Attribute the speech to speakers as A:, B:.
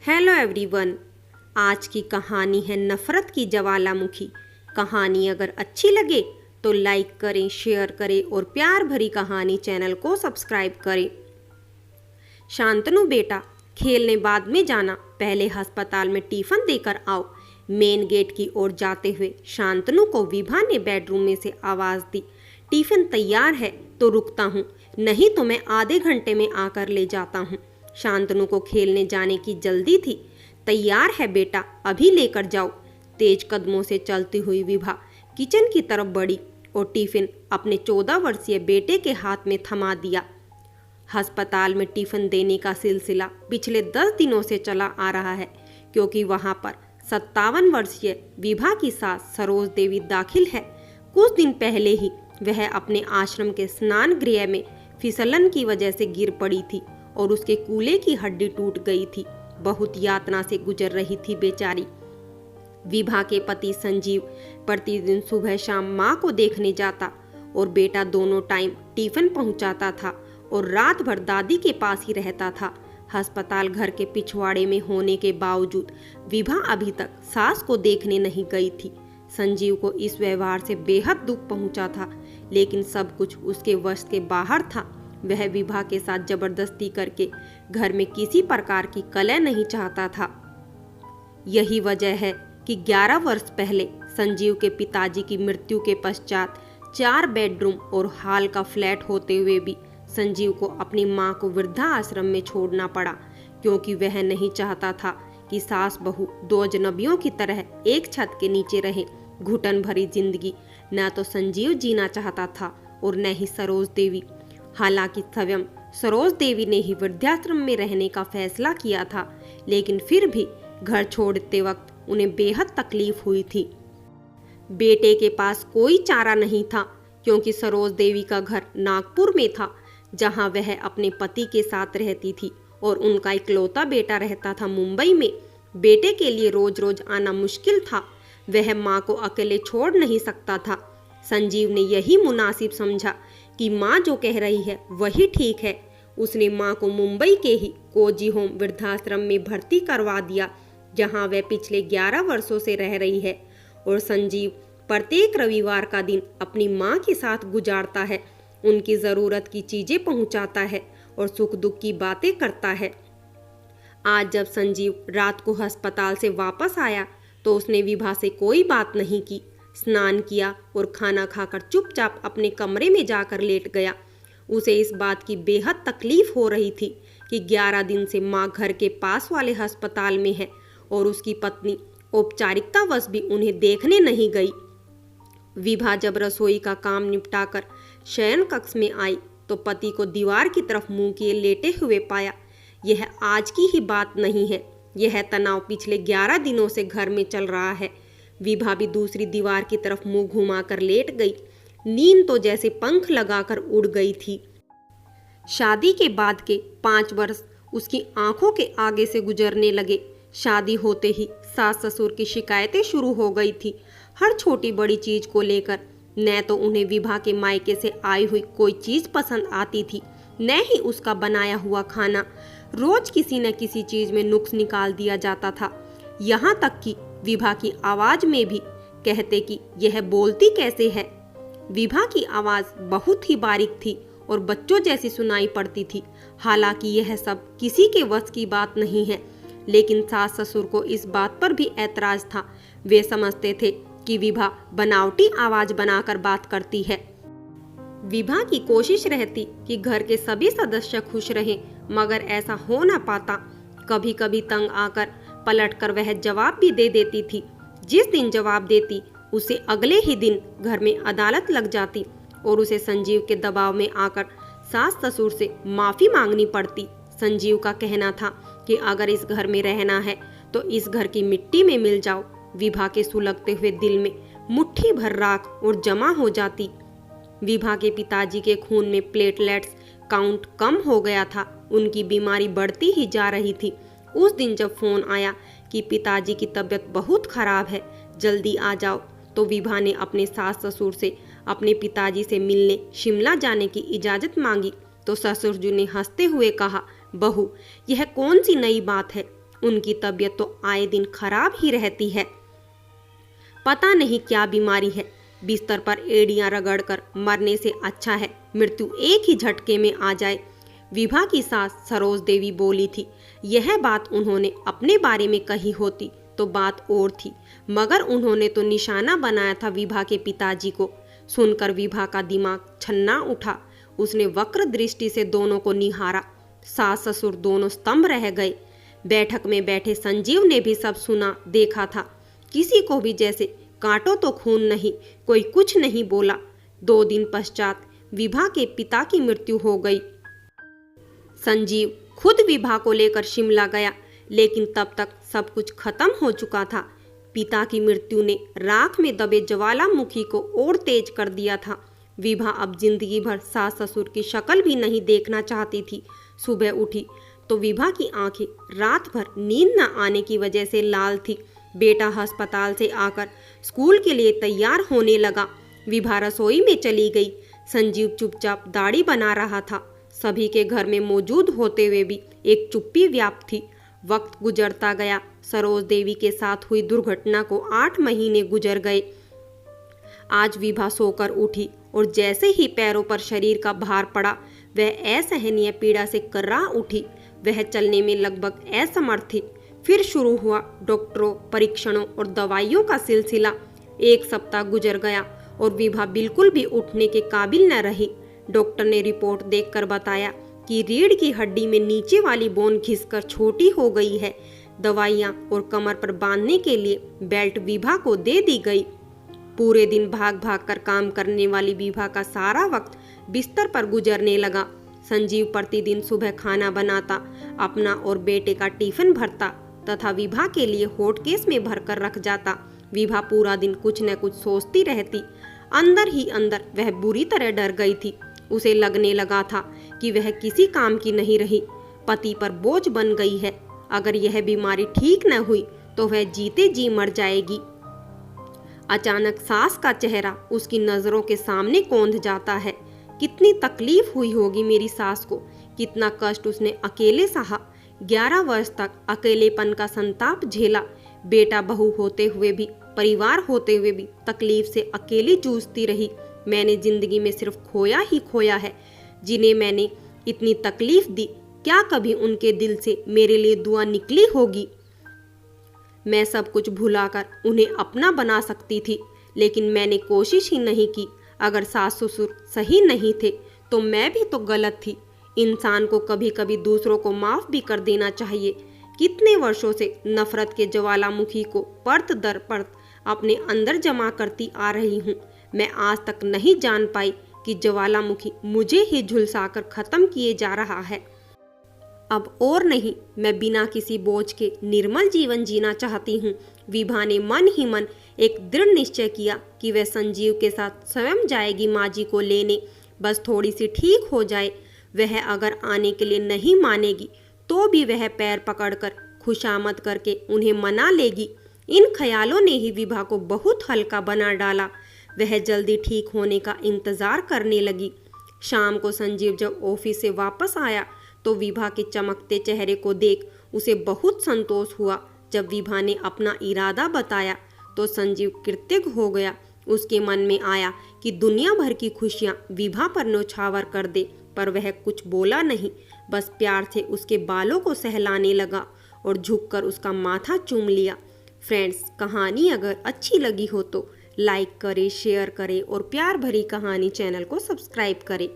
A: Hello everyone. आज की कहानी है नफ़रत की ज्वालामुखी। कहानी अगर अच्छी लगे तो लाइक करें, शेयर करें और प्यार भरी कहानी चैनल को सब्सक्राइब करें। शांतनु बेटा, खेलने बाद में जाना, पहले अस्पताल में टिफ़िन देकर आओ। मेन गेट की ओर जाते हुए शांतनु को विभा ने बेडरूम में से आवाज़ दी। टिफ़िन तैयार है तो रुकता हूँ, नहीं तो मैं आधे घंटे में आकर ले जाता हूँ। शांतनु को खेलने जाने की जल्दी थी। तैयार है बेटा, अभी लेकर जाओ। तेज कदमों से चलती हुई विभा किचन की तरफ बढ़ी और टिफ़िन अपने 14 वर्षीय बेटे के हाथ में थमा दिया। अस्पताल में टिफ़िन देने का सिलसिला पिछले 10 दिनों से चला आ रहा है, क्योंकि वहां पर 57 वर्षीय विभा की सास सरोज देवी दाखिल है। कुछ दिन पहले ही वह अपने आश्रम के स्नान गृह में फिसलन की वजह से गिर पड़ी थी और उसके कूल्हे की हड्डी टूट गई थी। बहुत यातना से गुजर रही थी बेचारी। विभा के पति संजीव प्रतिदिन सुबह शाम माँ को देखने जाता और बेटा दोनों टाइम टिफिन पहुंचाता था और रात भर दादी के पास ही रहता था। अस्पताल घर के पिछवाड़े में होने के बावजूद विभा अभी तक सास को देखने नहीं गई थी। संजीव को इस व्यवहार से बेहद दुख पहुंचा था, लेकिन सब कुछ उसके वश के बाहर था। वह विभा के साथ जबरदस्ती करके घर में किसी प्रकार की कलह नहीं चाहता था। यही वजह है कि 11 वर्ष पहले संजीव के पिताजी की मृत्यु के पश्चात 4 बेडरूम और हॉल का फ्लैट होते हुए भी संजीव को अपनी मां को वृद्धा आश्रम में छोड़ना पड़ा, क्योंकि वह नहीं चाहता था कि सास बहू दो अजनबियों की तरह एक छत के नीचे रहे। घुटन भरी जिंदगी न तो संजीव जीना चाहता था और न ही सरोज देवी। हालांकि स्वयं सरोज देवी ने ही वृद्धाश्रम में रहने का फैसला किया था, लेकिन फिर भी घर छोड़ते वक्त उन्हें बेहद तकलीफ हुई थी। बेटे के पास कोई चारा नहीं था, क्योंकि सरोज देवी का घर नागपुर में था, जहां वह अपने पति के साथ रहती थी और उनका इकलौता बेटा रहता था मुंबई में। बेटे के लिए रोज रोज आना मुश्किल था, वह माँ को अकेले छोड़ नहीं सकता था। संजीव ने यही मुनासिब समझा कि माँ जो कह रही है वही ठीक है। उसने माँ को मुंबई के ही कोजी होम वृद्धाश्रम में भर्ती करवा दिया, जहाँ वह पिछले 11 वर्षों से रह रही है। और संजीव प्रत्येक रविवार का दिन अपनी माँ के साथ गुजारता है, उनकी ज़रूरत की चीज़ें पहुँचाता है और सुख दुख की बातें करता है। आज जब संजीव रात को अस्पताल से वापस आया तो उसने विभा से कोई बात नहीं की। स्नान किया और खाना खाकर चुपचाप अपने कमरे में जाकर लेट गया। उसे इस बात की बेहद तकलीफ हो रही थी कि 11 दिन से माँ घर के पास वाले अस्पताल में है और उसकी पत्नी औपचारिकतावश भी उन्हें देखने नहीं गई। विभा जब रसोई का काम निपटाकर शयन कक्ष में आई तो पति को दीवार की तरफ मुंह किए लेटे हुए पाया। यह आज की ही बात नहीं है, यह तनाव पिछले 11 दिनों से घर में चल रहा है। विभा भी दूसरी दीवार की तरफ मुंह घुमाकर लेट गई। नींद तो जैसे पंख लगाकर उड़ गई थी। शादी के बाद के 5 वर्ष उसकी आंखों के आगे से गुजरने लगे। शादी होते ही सास ससुर की शिकायतें शुरू हो गई थी, हर छोटी बड़ी चीज को लेकर। न तो उन्हें विभा के मायके से आई हुई कोई चीज पसंद आती थी, न ही उसका बनाया हुआ खाना। रोज किसी न किसी चीज में नुक्स निकाल दिया जाता था। यहाँ तक कि विभा की आवाज में भी कहते कि यह बोलती कैसे है। विभा की आवाज बहुत ही बारीक थी और बच्चों जैसी सुनाई पड़ती थी। हालांकि यह सब किसी के वश की बात नहीं है, लेकिन सास ससुर को इस बात पर भी ऐतराज था। वे समझते थे कि विभा बनावटी आवाज बनाकर बात करती है। विभा की कोशिश रहती कि घर के सभी सदस्य खुश रहें, मगर ऐसा हो ना पाता। कभी कभी तंग आकर पलटकर वह जवाब भी दे देती थी। जिस दिन जवाब देती उसे अगले ही दिन घर में अदालत लग जाती और उसे संजीव के दबाव में आकर सास ससुर से माफी मांगनी पड़ती। संजीव का कहना था कि अगर इस घर में रहना है तो इस घर की मिट्टी में मिल जाओ। विभा के सुलगते हुए दिल में मुट्ठी भर राख और जमा हो जाती। विभा के पिताजी के खून में प्लेटलेट्स काउंट कम हो गया था, उनकी बीमारी बढ़ती ही जा रही थी। उस दिन जब फोन आया कि पिताजी की तबीयत बहुत खराब है, जल्दी आ जाओ, तो विभा ने अपने सास ससुर से अपने पिताजी से मिलने शिमला जाने की इजाज़त मांगी। तो ससुर जी ने हंसते हुए कहा, बहू यह कौन सी नई बात है, उनकी तबीयत तो आए दिन खराब ही रहती है। पता नहीं क्या बीमारी है, बिस्तर पर एड़ियां रगड़कर मरने से अच्छा है मृत्यु एक ही झटके में आ जाए। विभा की सास सरोज देवी बोली थी। यह बात उन्होंने अपने बारे में कही होती तो बात और थी, मगर उन्होंने तो निशाना बनाया था विभा के पिताजी को। सुनकर विभा का दिमाग छन्ना उठा। उसने वक्र दृष्टि से दोनों को निहारा। सास ससुर दोनों स्तंभ रह गए। बैठक में बैठे संजीव ने भी सब सुना देखा था। किसी को भी जैसे काटो तो खून नहीं, कोई कुछ नहीं बोला। 2 दिन पश्चात विभा के पिता की मृत्यु हो गई। संजीव खुद विभा को लेकर शिमला गया, लेकिन तब तक सब कुछ खत्म हो चुका था। पिता की मृत्यु ने राख में दबे ज्वालामुखी को और तेज कर दिया था। विभा अब जिंदगी भर सास ससुर की शक्ल भी नहीं देखना चाहती थी। सुबह उठी तो विभा की आंखें रात भर नींद न आने की वजह से लाल थी। बेटा अस्पताल से आकर स्कूल के लिए तैयार होने लगा। विभा रसोई में चली गई। संजीव चुपचाप दाढ़ी बना रहा था। सभी के घर में मौजूद होते हुए भी एक चुप्पी व्याप्त थी। वक्त गुजरता गया। सरोज देवी के साथ हुई दुर्घटना को 8 महीने गुजर गए। आज विभा सोकर उठी और जैसे ही पैरों पर शरीर का भार पड़ा, वह असहनीय पीड़ा से कर्रा उठी। वह चलने में लगभग असमर्थ थी। फिर शुरू हुआ डॉक्टरों, परीक्षणों और दवाइयों का सिलसिला। 1 सप्ताह गुजर गया और विभा बिल्कुल भी उठने के काबिल न रही। डॉक्टर ने रिपोर्ट देखकर बताया कि रीढ़ की हड्डी में नीचे वाली बोन घिसकर छोटी हो गई है। दवाइयाँ और कमर पर बांधने के लिए बेल्ट विभा को दे दी गई। पूरे दिन भाग भाग कर काम करने वाली विभा का सारा वक्त बिस्तर पर गुजरने लगा। संजीव प्रतिदिन सुबह खाना बनाता, अपना और बेटे का टिफिन भरता तथा विभा के लिए हॉटकेस में भरकर रख जाता। विभा पूरा दिन कुछ न कुछ सोचती रहती। अंदर ही अंदर वह बुरी तरह डर गई थी। उसे लगने लगा था कि वह किसी काम की नहीं रही, पति पर बोझ बन गई है। अगर यह बीमारी ठीक न हुई तो वह जीते जी मर जाएगी। अचानक सास का चेहरा उसकी नजरों के सामने कौंध जाता है। कितनी तकलीफ हुई होगी मेरी सास को, कितना कष्ट उसने अकेले सहा। 11 वर्ष तक अकेलेपन का संताप झेला। बेटा बहू होते हुए भी, परिवार होते हुए भी तकलीफ से अकेली जूझती रही। मैंने जिंदगी में सिर्फ खोया ही खोया है। जिन्हें मैंने इतनी तकलीफ दी, क्या कभी उनके दिल से मेरे लिए दुआ निकली होगी? मैं सब कुछ भुलाकर उन्हें अपना बना सकती थी, लेकिन मैंने कोशिश ही नहीं की। अगर सास ससुर सही नहीं थे तो मैं भी तो गलत थी। इंसान को कभी कभी दूसरों को माफ भी कर देना चाहिए। कितने वर्षों से नफरत के ज्वालामुखी को परत दर परत अपने अंदर जमा करती आ रही हूँ। मैं आज तक नहीं जान पाई कि ज्वालामुखी मुझे ही झुलसाकर खत्म किए जा रहा है। अब और नहीं, मैं बिना किसी बोझ के निर्मल जीवन जीना चाहती हूँ। विभा ने मन ही मन एक दृढ़ निश्चय किया कि वह संजीव के साथ स्वयं जाएगी माँ जी को लेने, बस थोड़ी सी ठीक हो जाए। वह अगर आने के लिए नहीं मानेगी तो भी वह पैर पकड़कर खुशामद करके उन्हें मना लेगी। इन ख्यालों ने ही विभा को बहुत हल्का बना डाला। वह जल्दी ठीक होने का इंतजार करने लगी। शाम को संजीव जब ऑफिस से वापस आया तो विभा के चमकते चेहरे को देख उसे बहुत संतोष हुआ। जब विभा ने अपना इरादा बताया तो संजीव कृतज्ञ हो गया। उसके मन में आया कि दुनिया भर की खुशियां विभा पर न्योछावर कर दे, पर वह कुछ बोला नहीं, बस प्यार से उसके बालों को सहलाने लगा और झुककर उसका माथा चूम लिया। फ्रेंड्स, कहानी अगर अच्छी लगी हो तो लाइक करें, शेयर करें और प्यार भरी कहानी चैनल को सब्सक्राइब करें।